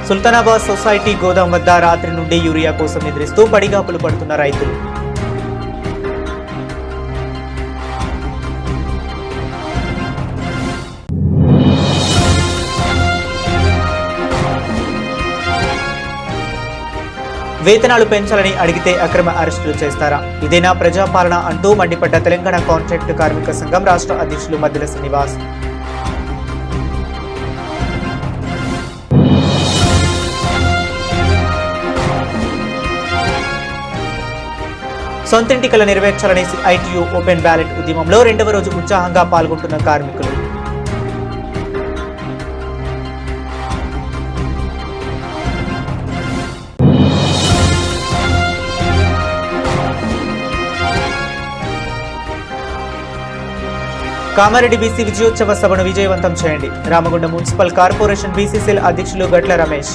Sultanabad society గోదాం వద్ద రాత్రి నుండి యూరియా కోసం నిద్రిస్తూ పడిగాపులు పడుతున్న రైతులు. వేతనాలు పెంచాలని అడిగితే అక్రమ అరెస్టులు చేస్తారా? ఇదేనా ప్రజాపాలన అంటూ మండిపడ్డ తెలంగాణ కాంట్రాక్టు కార్మిక సంఘం రాష్ట్ర అధ్యక్షులు మద్దెల శ్రీనివాస్. సొంతింటి కల నెరవేర్చాలని ఐటీయూ ఓపెన్ బ్యాలెట్ ఉద్యమంలో 2వ రోజు ఉత్సాహంగా పాల్గొంటున్న కార్మికులు. కామారెడ్డి బీసీ విజయోత్సవ సభను విజయవంతం చేయండి. Ramagundam municipal corporation BC cell అధ్యక్షులు గట్ల రమేష్.